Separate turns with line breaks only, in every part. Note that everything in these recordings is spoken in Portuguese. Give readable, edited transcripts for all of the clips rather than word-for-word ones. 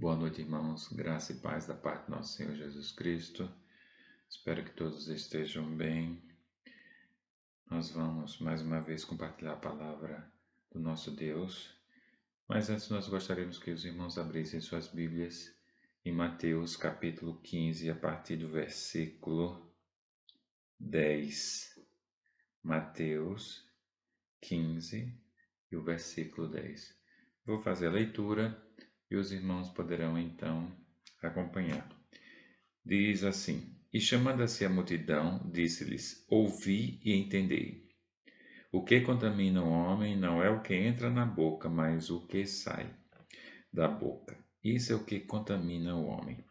Boa noite, irmãos. Graça e paz da parte do nosso Senhor Jesus Cristo. Espero que todos estejam bem. Nós vamos mais uma vez compartilhar a palavra do nosso Deus. Mas antes nós gostaríamos que os irmãos abrissem suas Bíblias em Mateus capítulo 15, a partir do versículo 10. Mateus 15 e o versículo 10. Vou fazer a leitura e os irmãos poderão então acompanhar. Diz assim: E chamando a si a multidão, disse-lhes: Ouvi e entendei. O que contamina o homem não é o que entra na boca, mas o que sai da boca. Isso é o que contamina o homem.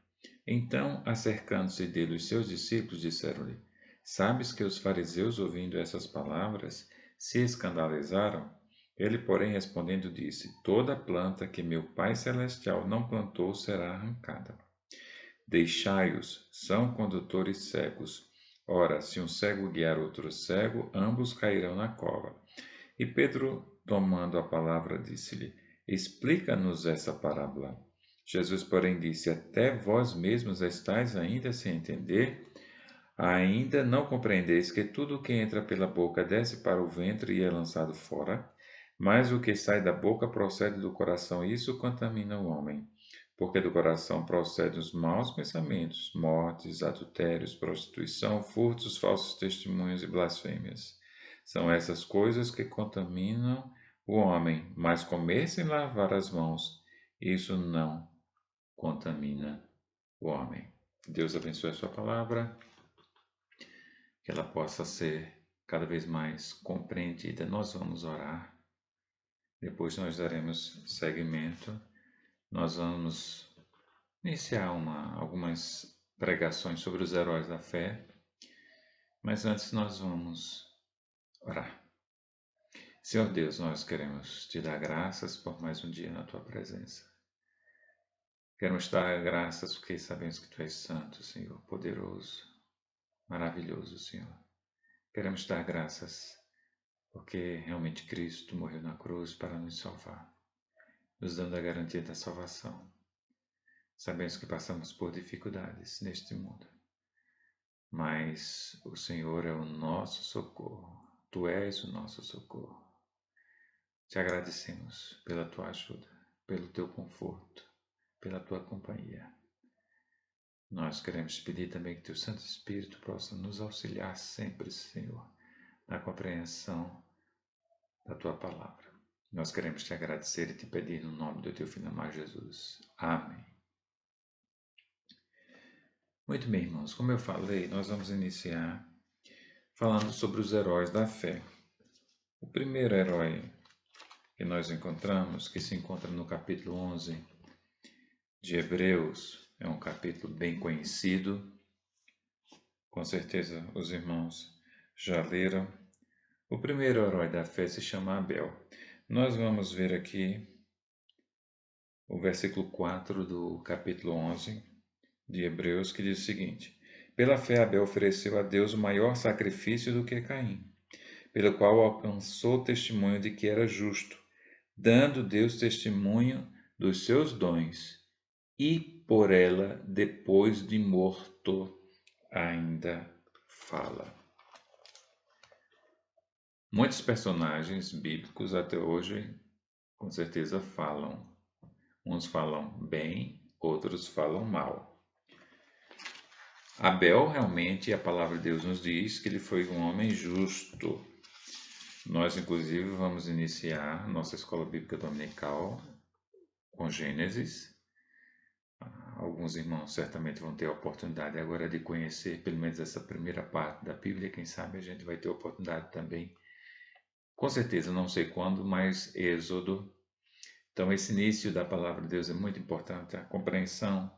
Então, acercando-se dele os seus discípulos, disseram-lhe: Sabes que os fariseus, ouvindo essas palavras, se escandalizaram? Ele, porém, respondendo, disse: Toda planta que meu Pai Celestial não plantou será arrancada. Deixai-os, são condutores cegos. Ora, se um cego guiar outro cego, ambos cairão na cova. E Pedro, tomando a palavra, disse-lhe: Explica-nos essa parábola. Jesus, porém, disse: Até vós mesmos estáis ainda sem entender? Ainda não compreendeis que tudo o que entra pela boca desce para o ventre e é lançado fora? Mas o que sai da boca procede do coração, e isso contamina o homem. Porque do coração procedem os maus pensamentos, mortes, adultérios, prostituição, furtos, falsos testemunhos e blasfêmias. São essas coisas que contaminam o homem, mas comer sem lavar as mãos, isso não contamina o homem. Deus abençoe a sua palavra, que ela possa ser cada vez mais compreendida. Nós vamos orar, depois nós daremos seguimento, nós vamos iniciar algumas pregações sobre os heróis da fé, mas antes nós vamos orar. Senhor Deus, nós queremos te dar graças por mais um dia na tua presença. Queremos dar graças porque sabemos que tu és santo, Senhor, poderoso, maravilhoso, Senhor. Queremos dar graças porque realmente Cristo morreu na cruz para nos salvar, nos dando a garantia da salvação. Sabemos que passamos por dificuldades neste mundo, mas o Senhor é o nosso socorro. Tu és o nosso socorro. Te agradecemos pela tua ajuda, pelo teu conforto, pela tua companhia. Nós queremos pedir também que teu Santo Espírito possa nos auxiliar sempre, Senhor, na compreensão da tua palavra. Nós queremos te agradecer e te pedir no nome do teu Filho amado Jesus. Amém. Muito bem, irmãos, como eu falei, nós vamos iniciar falando sobre os heróis da fé. O primeiro herói que nós encontramos, que se encontra no capítulo 11 de Hebreus, é um capítulo bem conhecido, com certeza os irmãos já leram. O primeiro herói da fé se chama Abel. Nós vamos ver aqui o versículo 4 do capítulo 11 de Hebreus, que diz o seguinte: Pela fé Abel ofereceu a Deus o maior sacrifício do que Caim, pelo qual alcançou testemunho de que era justo, dando Deus testemunho dos seus dons, e por ela, depois de morto, ainda fala. Muitos personagens bíblicos até hoje, com certeza, falam. Uns falam bem, outros falam mal. Abel, realmente, a palavra de Deus nos diz que ele foi um homem justo. Nós, inclusive, vamos iniciar nossa escola bíblica dominical com Gênesis. Alguns irmãos certamente vão ter a oportunidade agora de conhecer pelo menos essa primeira parte da Bíblia. Quem sabe a gente vai ter a oportunidade também, com certeza, não sei quando, mas Êxodo. Então, esse início da palavra de Deus é muito importante, a compreensão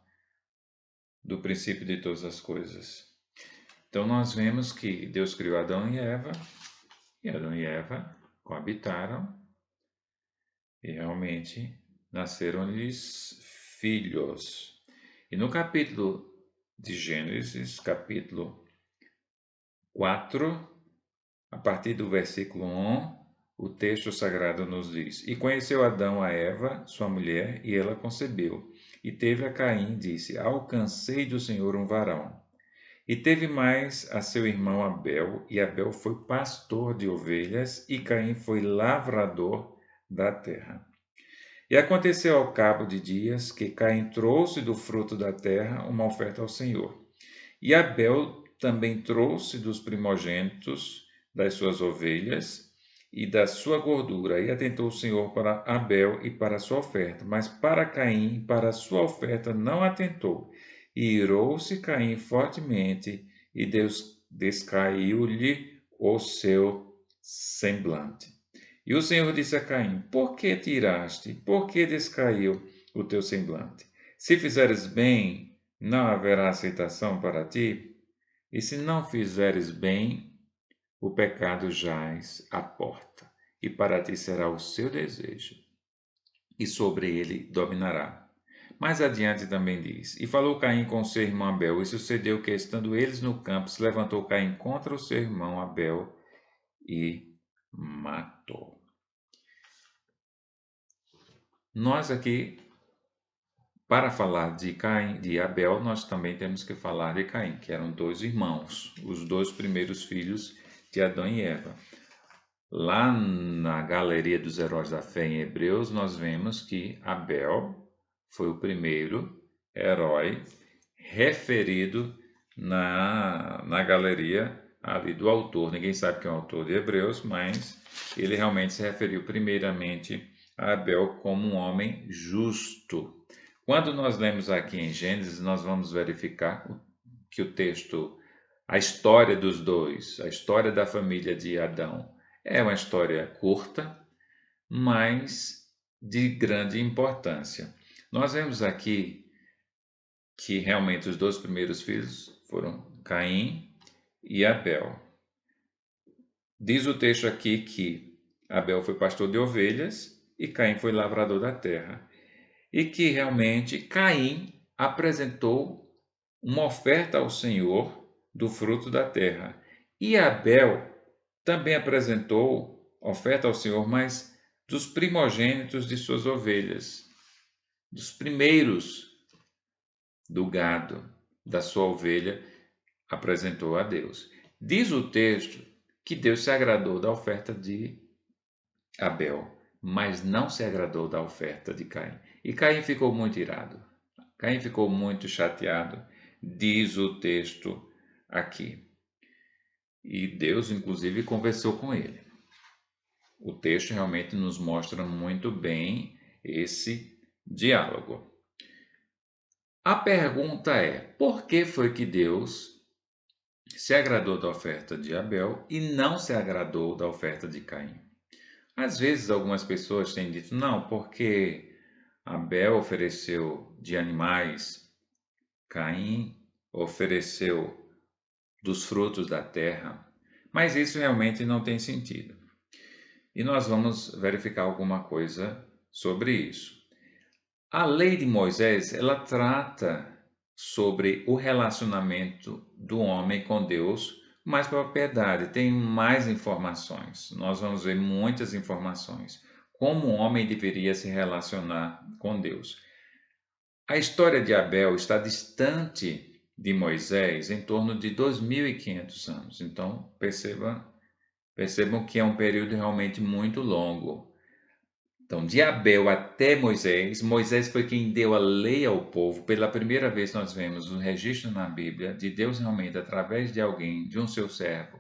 do princípio de todas as coisas. Então, nós vemos que Deus criou Adão e Adão e Eva coabitaram, e realmente nasceram-lhes filhos. E no capítulo de Gênesis, capítulo 4, a partir do versículo 1, o texto sagrado nos diz: E conheceu Adão a Eva, sua mulher, e ela concebeu, E teve a Caim, disse: Alcancei do Senhor um varão. E teve mais a seu irmão Abel, e Abel foi pastor de ovelhas, e Caim foi lavrador da terra. E aconteceu ao cabo de dias que Caim trouxe do fruto da terra uma oferta ao Senhor. E Abel também trouxe dos primogênitos das suas ovelhas e da sua gordura. E atentou o Senhor para Abel e para a sua oferta, mas para Caim e para a sua oferta não atentou. E irou-se Caim fortemente, e Deus descaiu-lhe o seu semblante. E o Senhor disse a Caim: Por que tiraste? Por que descaiu o teu semblante? Se fizeres bem, não haverá aceitação para ti? E se não fizeres bem, o pecado jaz à porta, e para ti será o seu desejo, e sobre ele dominará. Mais adiante também diz: E falou Caim com seu irmão Abel, e sucedeu que, estando eles no campo, se levantou Caim contra o seu irmão Abel e matou. Nós aqui, para falar de Caim, de Abel, nós também temos que falar de Caim, que eram dois irmãos, os dois primeiros filhos de Adão e Eva. Lá na galeria dos heróis da fé em Hebreus, nós vemos que Abel foi o primeiro herói referido na galeria ali do autor. Ninguém sabe quem é o autor de Hebreus, mas ele realmente se referiu primeiramente a Abel como um homem justo. Quando nós lemos aqui em Gênesis, nós vamos verificar que o texto, a história dos dois, a história da família de Adão, é uma história curta, mas de grande importância. Nós vemos aqui que realmente os dois primeiros filhos foram Caim e Abel. Diz o texto aqui que Abel foi pastor de ovelhas e Caim foi lavrador da terra. E que realmente Caim apresentou uma oferta ao Senhor do fruto da terra. E Abel também apresentou oferta ao Senhor, mas dos primogênitos de suas ovelhas, dos primeiros do gado da sua ovelha, apresentou a Deus. Diz o texto que Deus se agradou da oferta de Abel, mas não se agradou da oferta de Caim. E Caim ficou muito irado. Caim ficou muito chateado, diz o texto aqui. E Deus, inclusive, conversou com ele. O texto realmente nos mostra muito bem esse diálogo. A pergunta é: por que foi que Deus se agradou da oferta de Abel e não se agradou da oferta de Caim? Às vezes algumas pessoas têm dito: não, porque Abel ofereceu de animais, Caim ofereceu dos frutos da terra, mas isso realmente não tem sentido. E nós vamos verificar alguma coisa sobre isso. A lei de Moisés, ela trata sobre o relacionamento do homem com Deus, mais propriedade, tem mais informações. Nós vamos ver muitas informações. Como o homem deveria se relacionar com Deus. A história de Abel está distante de Moisés em torno de 2.500 anos. Então, percebam que é um período realmente muito longo. Então, de Abel até Moisés, Moisés foi quem deu a lei ao povo. Pela primeira vez nós vemos um registro na Bíblia de Deus realmente, através de alguém, de um seu servo,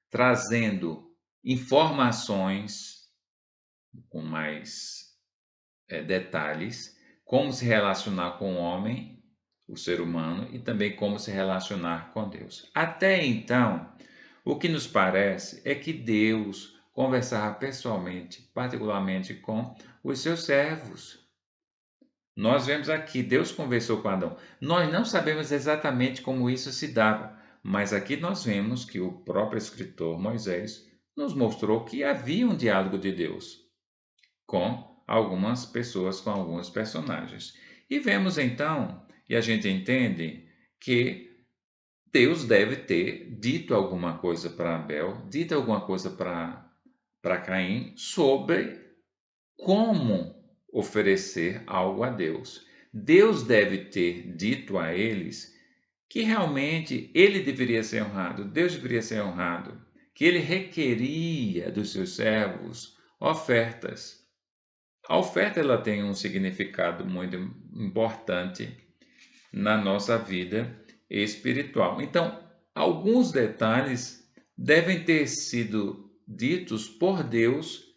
trazendo informações com mais detalhes, como se relacionar com o homem, o ser humano, e também como se relacionar com Deus. Até então, o que nos parece é que Deus conversava pessoalmente, particularmente com os seus servos. Nós vemos aqui, Deus conversou com Adão. Nós não sabemos exatamente como isso se dava, mas aqui nós vemos que o próprio escritor Moisés nos mostrou que havia um diálogo de Deus com algumas pessoas, com alguns personagens. E vemos então, e a gente entende que Deus deve ter dito alguma coisa para Abel, dito alguma coisa para Caim sobre como oferecer algo a Deus. Deus deve ter dito a eles que realmente ele deveria ser honrado, Deus deveria ser honrado, que ele requeria dos seus servos ofertas. A oferta ela tem um significado muito importante na nossa vida espiritual. Então, alguns detalhes devem ter sido ditos por Deus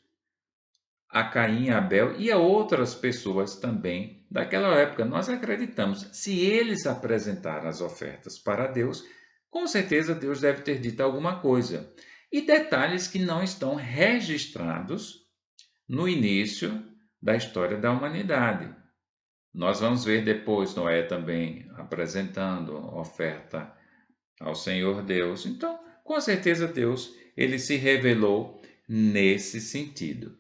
a Caim, a Abel e a outras pessoas também daquela época. Nós acreditamos, se eles apresentaram as ofertas para Deus, com certeza Deus deve ter dito alguma coisa. E detalhes que não estão registrados no início da história da humanidade. Nós vamos ver depois Noé também apresentando oferta ao Senhor Deus. Então, com certeza Deus, ele se revelou nesse sentido.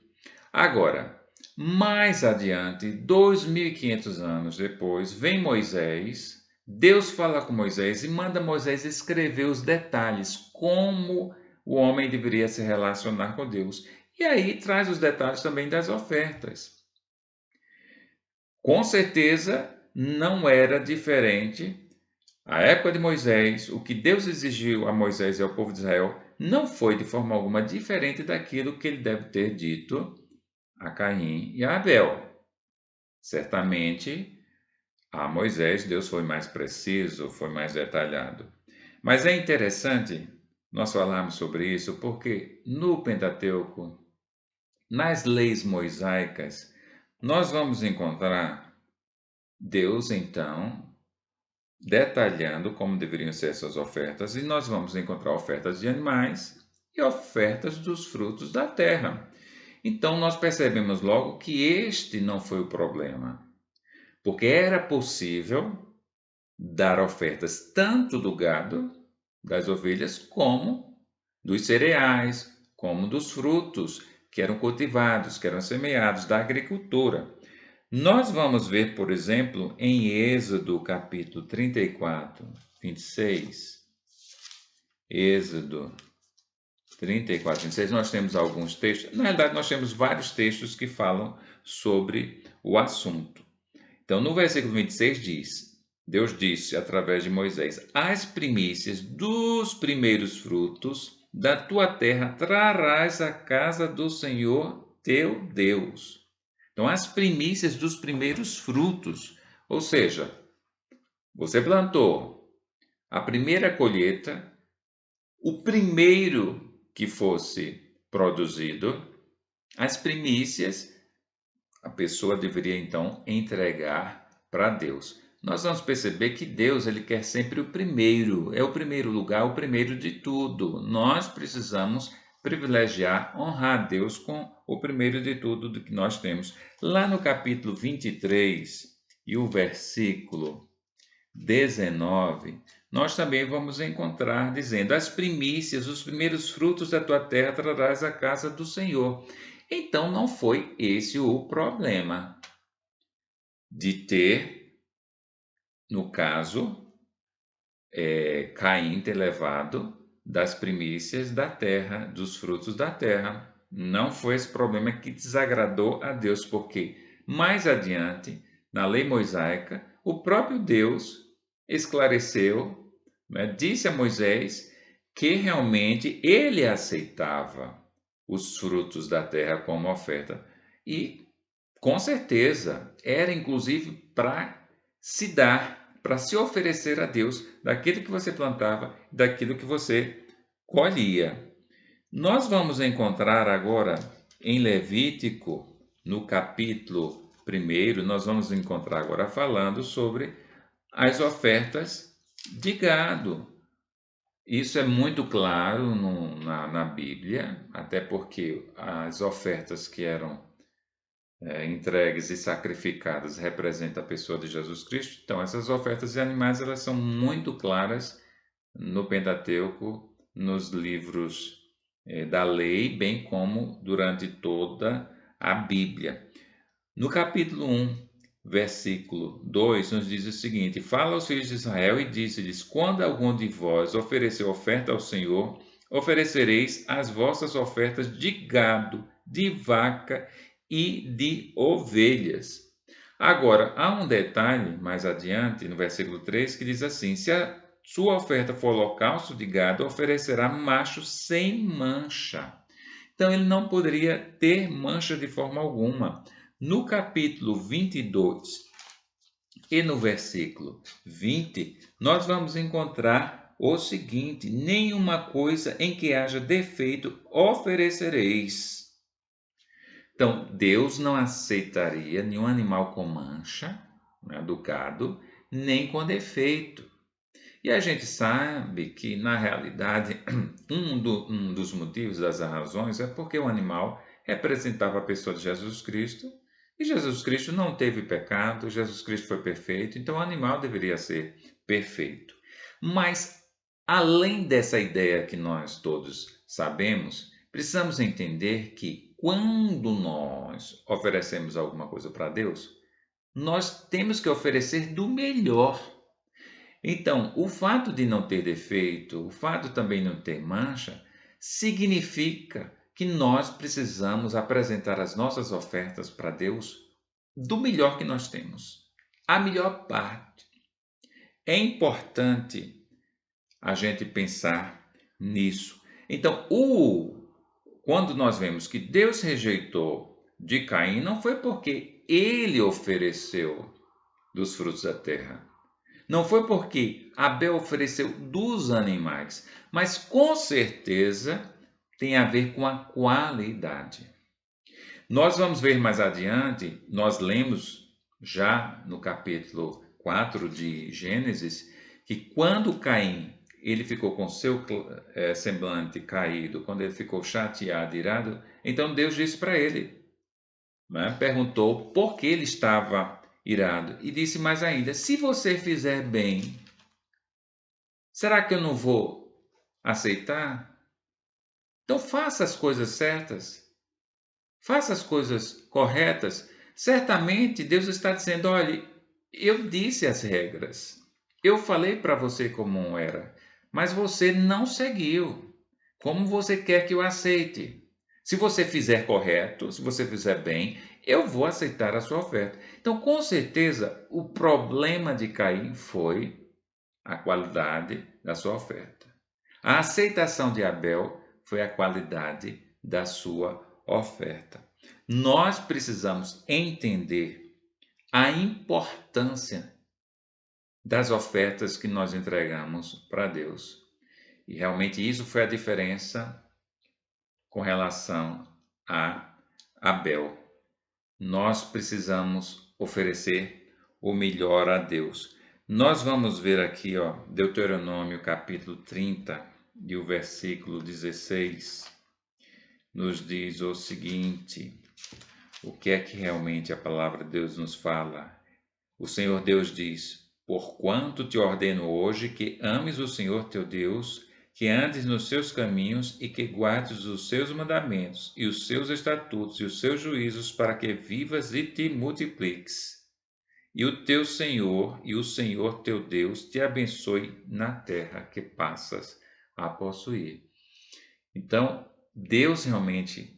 Agora, mais adiante, 2500 anos depois, vem Moisés, Deus fala com Moisés e manda Moisés escrever os detalhes, como o homem deveria se relacionar com Deus. E aí traz os detalhes também das ofertas. Com certeza não era diferente. A época de Moisés, o que Deus exigiu a Moisés e ao povo de Israel não foi de forma alguma diferente daquilo que ele deve ter dito a Caim e a Abel. Certamente, a Moisés Deus foi mais preciso, foi mais detalhado. Mas é interessante nós falarmos sobre isso porque no Pentateuco, nas leis mosaicas, nós vamos encontrar Deus, então, detalhando como deveriam ser essas ofertas, e nós vamos encontrar ofertas de animais e ofertas dos frutos da terra. Então, nós percebemos logo que este não foi o problema, porque era possível dar ofertas tanto do gado, das ovelhas, como dos cereais, como dos frutos que eram cultivados, que eram semeados, da agricultura. Nós vamos ver, por exemplo, em Êxodo capítulo 34, 26. Êxodo 34, 26, nós temos alguns textos. Na realidade, nós temos vários textos que falam sobre o assunto. Então, no versículo 26 diz: Deus disse através de Moisés: As primícias dos primeiros frutos da tua terra trarás à casa do Senhor teu Deus. Então, as primícias dos primeiros frutos, ou seja, você plantou a primeira colheita, o primeiro que fosse produzido, as primícias, a pessoa deveria então entregar para Deus. Nós vamos perceber que Deus ele quer sempre o primeiro, é o primeiro lugar, o primeiro de tudo. Nós precisamos privilegiar, honrar Deus com o primeiro de tudo do que nós temos. Lá no capítulo 23 e o versículo 19, nós também vamos encontrar dizendo: As primícias, os primeiros frutos da tua terra trarás à casa do Senhor. Então não foi esse o problema de ter, no caso, Caim ter levado das primícias da terra, dos frutos da terra. Não foi esse problema que desagradou a Deus, porque mais adiante, na lei mosaica, o próprio Deus esclareceu, né, disse a Moisés que realmente ele aceitava os frutos da terra como oferta. E, com certeza, era inclusive para se dar, para se oferecer a Deus daquilo que você plantava, daquilo que você colhia. Nós vamos encontrar agora em Levítico, no capítulo 1, nós vamos encontrar agora falando sobre as ofertas de gado. Isso é muito claro na Bíblia, até porque as ofertas que eram entregues e sacrificadas representam a pessoa de Jesus Cristo. Então, essas ofertas de animais elas são muito claras no Pentateuco, nos livros da lei, bem como durante toda a Bíblia. No capítulo 1, versículo 2, nos diz o seguinte: Fala aos filhos de Israel e disse-lhes: Quando algum de vós oferecer oferta ao Senhor, oferecereis as vossas ofertas de gado, de vaca e de ovelhas. Agora, há um detalhe mais adiante, no versículo 3, que diz assim: se a sua oferta for holocausto de gado, oferecerá macho sem mancha. Então, ele não poderia ter mancha de forma alguma. No capítulo 22 e no versículo 20, nós vamos encontrar o seguinte: nenhuma coisa em que haja defeito oferecereis. Então, Deus não aceitaria nenhum animal com mancha, né, do gado, nem com defeito. E a gente sabe que, na realidade, um dos motivos, das razões, é porque o animal representava a pessoa de Jesus Cristo, e Jesus Cristo não teve pecado, Jesus Cristo foi perfeito, então o animal deveria ser perfeito. Mas, além dessa ideia que nós todos sabemos, precisamos entender que quando nós oferecemos alguma coisa para Deus, nós temos que oferecer do melhor. Então, o fato de não ter defeito, o fato também de não ter mancha, significa que nós precisamos apresentar as nossas ofertas para Deus do melhor que nós temos, a melhor parte. É importante a gente pensar nisso. Então, quando nós vemos que Deus rejeitou de Caim, não foi porque ele ofereceu dos frutos da terra. Não foi porque Abel ofereceu dos animais, mas com certeza tem a ver com a qualidade. Nós vamos ver mais adiante, nós lemos já no capítulo 4 de Gênesis, que quando Caim ele ficou com seu semblante caído, quando ele ficou chateado, irado, então Deus disse para ele, né, perguntou por que ele estava irado e disse mais ainda: se você fizer bem, será que eu não vou aceitar? Então faça as coisas certas, faça as coisas corretas. Certamente Deus está dizendo: olha, eu disse as regras, eu falei para você como era, mas você não seguiu. Como você quer que eu aceite? Se você fizer correto, se você fizer bem, eu vou aceitar a sua oferta. Então, com certeza, o problema de Caim foi a qualidade da sua oferta. A aceitação de Abel foi a qualidade da sua oferta. Nós precisamos entender a importância das ofertas que nós entregamos para Deus. E realmente isso foi a diferença com relação a Abel. Nós precisamos oferecer o melhor a Deus. Nós vamos ver aqui, ó, Deuteronômio capítulo 30 e o versículo 16 nos diz o seguinte: o que é que realmente a palavra de Deus nos fala? O Senhor Deus diz: porquanto te ordeno hoje que ames o Senhor teu Deus, que andes nos seus caminhos e que guardes os seus mandamentos e os seus estatutos e os seus juízos, para que vivas e te multipliques. E o teu Senhor e o Senhor teu Deus te abençoe na terra que passas a possuir. Então, Deus realmente,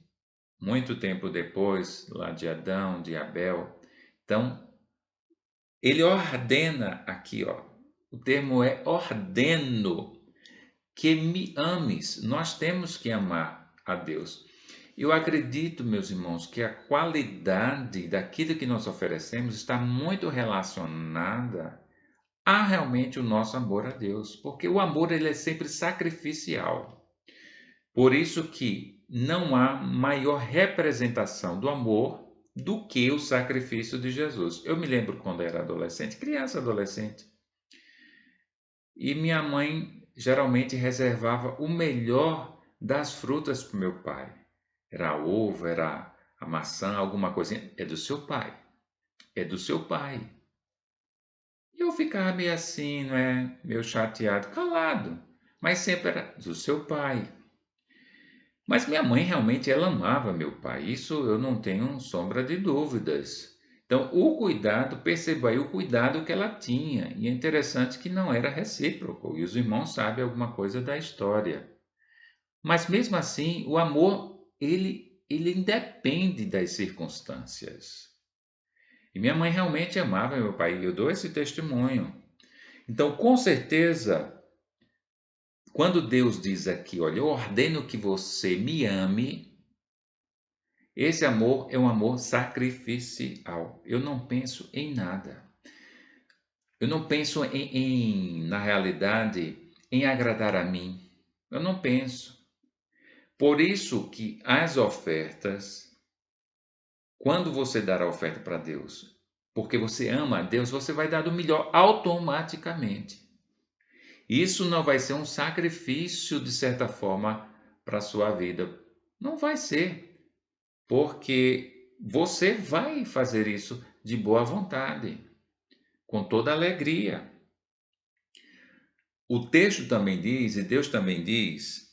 muito tempo depois, lá de Adão, de Abel, então ele ordena aqui, ó. O termo é ordeno que me ames. Nós temos que amar a Deus. Eu acredito, meus irmãos, que a qualidade daquilo que nós oferecemos está muito relacionada a realmente o nosso amor a Deus, porque o amor ele é sempre sacrificial. Por isso que não há maior representação do amor do que o sacrifício de Jesus. Eu me lembro quando era adolescente, criança adolescente, e minha mãe geralmente reservava o melhor das frutas para o meu pai. Era a uva, era a maçã, alguma coisinha. É do seu pai. É do seu pai. E eu ficava meio assim, não é? Meio chateado, calado. Mas sempre era do seu pai. Mas minha mãe realmente ela amava meu pai. Isso eu não tenho sombra de dúvidas. Então, o cuidado, perceba aí o cuidado que ela tinha. E é interessante que não era recíproco. E os irmãos sabem alguma coisa da história. Mas mesmo assim, o amor, ele independe das circunstâncias. E minha mãe realmente amava meu pai, e eu dou esse testemunho. Então, com certeza, quando Deus diz aqui, olha, eu ordeno que você me ame, esse amor é um amor sacrificial. Eu não penso em nada. Eu não penso na realidade, em agradar a mim. Eu não penso. Por isso que as ofertas, quando você dar a oferta para Deus, porque você ama a Deus, você vai dar o melhor automaticamente. Isso não vai ser um sacrifício, de certa forma, para a sua vida. Não vai ser, porque você vai fazer isso de boa vontade, com toda alegria. O texto também diz, e Deus também diz,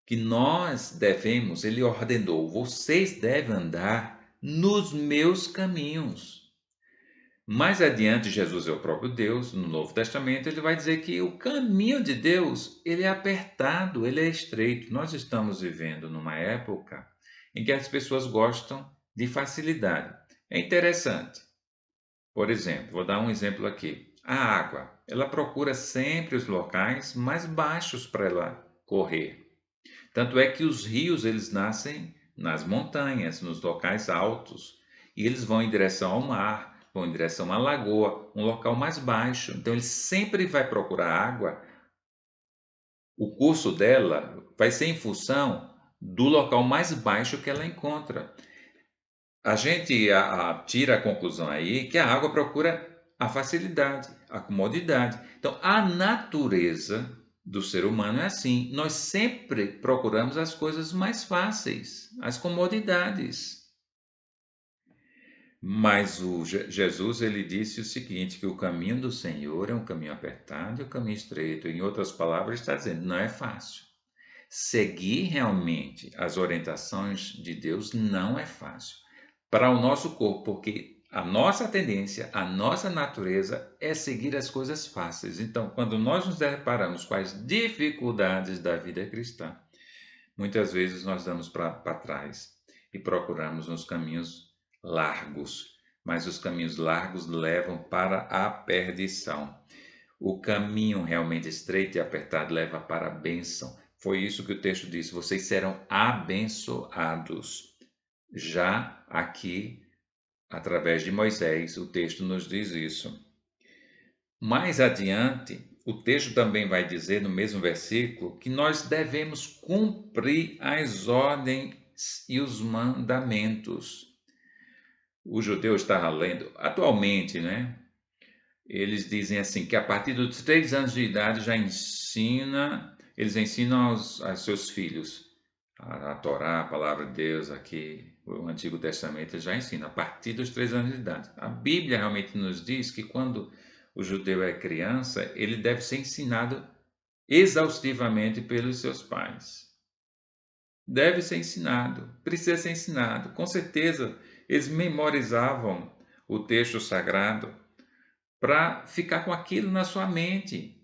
que nós devemos, ele ordenou, vocês devem andar nos meus caminhos. Mais adiante, Jesus é o próprio Deus, no Novo Testamento, ele vai dizer que o caminho de Deus, ele é apertado, ele é estreito. Nós estamos vivendo numa época em que as pessoas gostam de facilidade. É interessante. Por exemplo, vou dar um exemplo aqui. A água, ela procura sempre os locais mais baixos para ela correr. Tanto é que os rios, eles nascem nas montanhas, nos locais altos, e eles vão em direção ao mar, vão em direção à lagoa, um local mais baixo. Então ele sempre vai procurar água. O curso dela vai ser em função do local mais baixo que ela encontra. A gente tira a conclusão aí que a água procura a facilidade, a comodidade. Então, a natureza do ser humano é assim. Nós sempre procuramos as coisas mais fáceis, as comodidades. Mas Jesus, ele disse o seguinte, que o caminho do Senhor é um caminho apertado e um caminho estreito. Em outras palavras, está dizendo, não é fácil. Seguir realmente as orientações de Deus não é fácil para o nosso corpo, porque a nossa tendência, a nossa natureza é seguir as coisas fáceis. Então, quando nós nos deparamos com as dificuldades da vida cristã, muitas vezes nós damos para trás e procuramos nos caminhos largos, mas os caminhos largos levam para a perdição. O caminho realmente estreito e apertado leva para a bênção. Foi isso que o texto disse: vocês serão abençoados. Já aqui, através de Moisés, o texto nos diz isso. Mais adiante, o texto também vai dizer, no mesmo versículo, que nós devemos cumprir as ordens e os mandamentos. O judeu estava lendo, atualmente, né? Eles dizem assim, que a partir dos 3 anos de idade eles ensinam aos seus filhos a Torá, a palavra de Deus aqui, o Antigo Testamento já ensina, a partir dos 3 anos de idade. A Bíblia realmente nos diz que quando o judeu é criança, ele deve ser ensinado exaustivamente pelos seus pais. Deve ser ensinado, precisa ser ensinado. Com certeza, eles memorizavam o texto sagrado para ficar com aquilo na sua mente,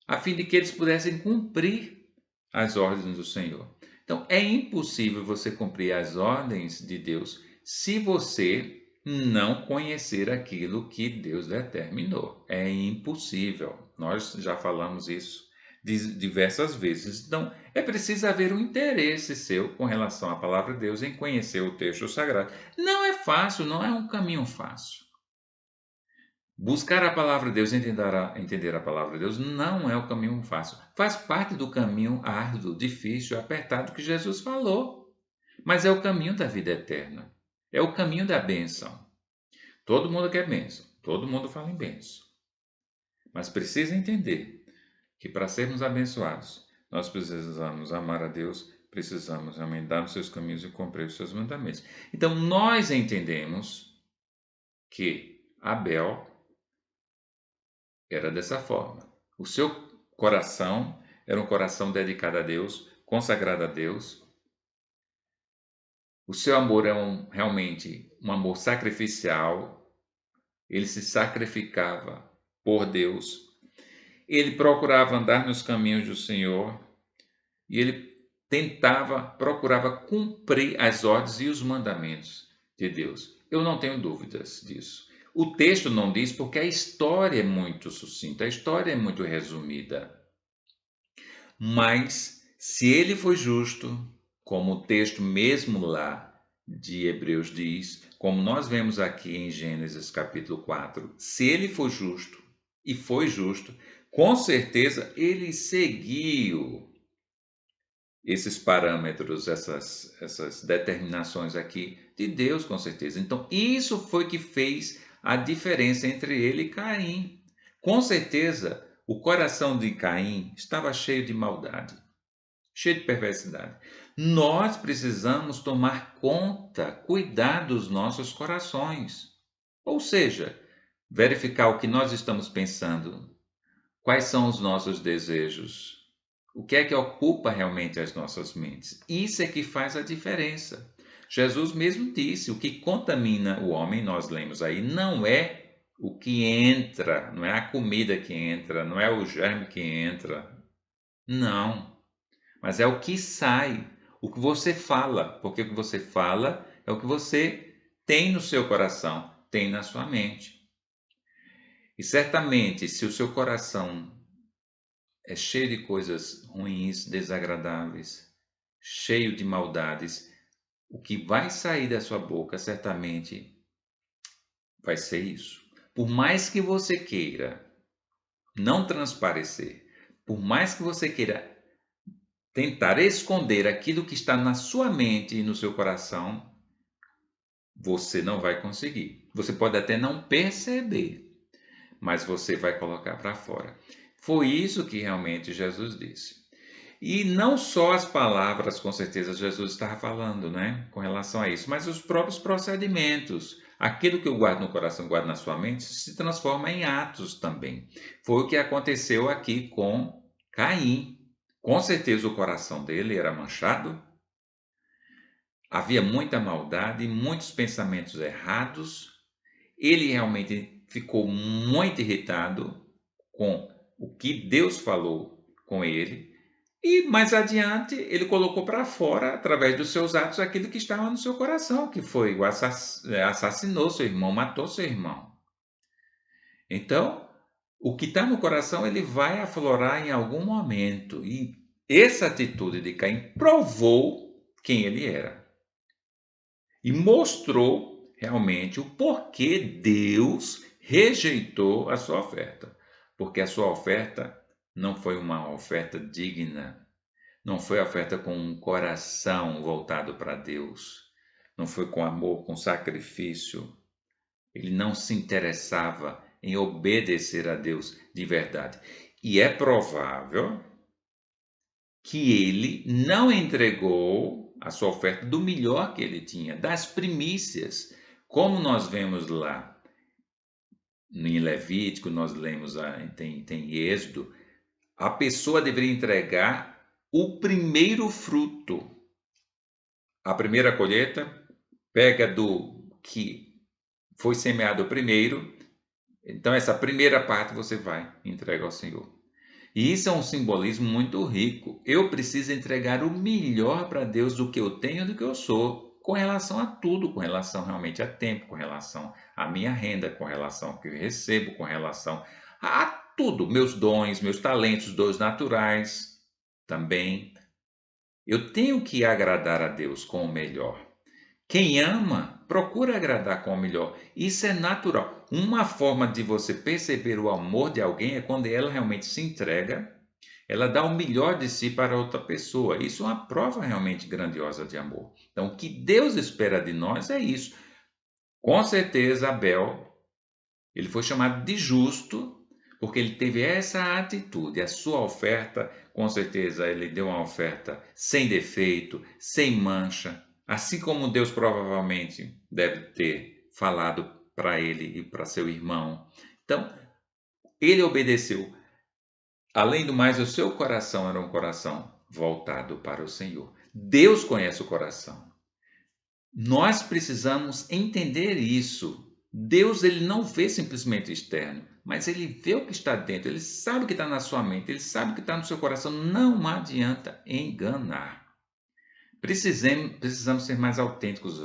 a fim de que eles pudessem cumprir as ordens do Senhor. Então, é impossível você cumprir as ordens de Deus se você não conhecer aquilo que Deus determinou. É impossível. Nós já falamos isso diversas vezes. Então, é preciso haver um interesse seu com relação à palavra de Deus em conhecer o texto sagrado. Não é fácil, não é um caminho fácil. Buscar a palavra de Deus, entender a palavra de Deus, não é o caminho fácil. Faz parte do caminho árduo, difícil, apertado que Jesus falou. Mas é o caminho da vida eterna. É o caminho da bênção. Todo mundo quer bênção. Todo mundo fala em bênção. Mas precisa entender que para sermos abençoados, nós precisamos amar a Deus, precisamos andar nos seus caminhos e cumprir os seus mandamentos. Então, nós entendemos que Abel era dessa forma. O seu coração era um coração dedicado a Deus, consagrado a Deus. O seu amor é realmente um amor sacrificial. Ele se sacrificava por Deus. Ele procurava andar nos caminhos do Senhor e ele procurava cumprir as ordens e os mandamentos de Deus. Eu não tenho dúvidas disso. O texto não diz porque a história é muito sucinta, a história é muito resumida. Mas se ele foi justo, como o texto mesmo lá de Hebreus diz, como nós vemos aqui em Gênesis capítulo 4, se ele foi justo e foi justo, com certeza ele seguiu esses parâmetros, essas determinações aqui de Deus, com certeza. Então, isso foi que fez a diferença entre ele e Caim. Com certeza, o coração de Caim estava cheio de maldade, cheio de perversidade. Nós precisamos tomar conta, cuidar dos nossos corações. Ou seja, verificar o que nós estamos pensando, quais são os nossos desejos, o que é que ocupa realmente as nossas mentes. Isso é que faz a diferença. Jesus mesmo disse: o que contamina o homem, nós lemos aí, não é o que entra, não é a comida que entra, não é o germe que entra. Não, mas é o que sai, o que você fala, porque o que você fala é o que você tem no seu coração, tem na sua mente. E certamente, se o seu coração é cheio de coisas ruins, desagradáveis, cheio de maldades, o que vai sair da sua boca certamente vai ser isso. Por mais que você queira não transparecer, por mais que você queira tentar esconder aquilo que está na sua mente e no seu coração, você não vai conseguir. Você pode até não perceber, mas você vai colocar para fora. Foi isso que realmente Jesus disse. E não só as palavras, com certeza Jesus estava falando, né, com relação a isso, mas os próprios procedimentos. Aquilo que eu guardo no coração, guardo na sua mente, se transforma em atos também. Foi o que aconteceu aqui com Caim. Com certeza o coração dele era manchado, havia muita maldade, muitos pensamentos errados. Ele realmente ficou muito irritado com o que Deus falou com ele. E mais adiante, ele colocou para fora, através dos seus atos, aquilo que estava no seu coração, que foi o assassinou seu irmão, matou seu irmão. Então, o que está no coração, ele vai aflorar em algum momento. E essa atitude de Caim provou quem ele era. E mostrou realmente o porquê Deus rejeitou a sua oferta. Porque a sua oferta não foi uma oferta digna. Não foi oferta com um coração voltado para Deus. Não foi com amor, com sacrifício. Ele não se interessava em obedecer a Deus de verdade. E é provável que ele não entregou a sua oferta do melhor que ele tinha, das primícias. Como nós vemos lá em Levítico, nós lemos, tem Êxodo, a pessoa deveria entregar o primeiro fruto. A primeira colheita, pega do que foi semeado primeiro, então essa primeira parte você vai entregar ao Senhor. E isso é um simbolismo muito rico. Eu preciso entregar o melhor para Deus do que eu tenho, do que eu sou, com relação a tudo, com relação realmente a tempo, com relação à minha renda, com relação ao que eu recebo, com relação a tudo, meus dons, meus talentos, dons naturais também. Eu tenho que agradar a Deus com o melhor. Quem ama, procura agradar com o melhor. Isso é natural. Uma forma de você perceber o amor de alguém é quando ela realmente se entrega, ela dá o melhor de si para outra pessoa. Isso é uma prova realmente grandiosa de amor. Então, o que Deus espera de nós é isso. Com certeza, Abel, ele foi chamado de justo, porque ele teve essa atitude. A sua oferta, com certeza, ele deu uma oferta sem defeito, sem mancha, assim como Deus provavelmente deve ter falado para ele e para seu irmão. Então, ele obedeceu. Além do mais, o seu coração era um coração voltado para o Senhor. Deus conhece o coração. Nós precisamos entender isso. Deus, ele não vê simplesmente o externo, mas ele vê o que está dentro, ele sabe o que está na sua mente, ele sabe o que está no seu coração. Não adianta enganar. Precisamos ser mais autênticos,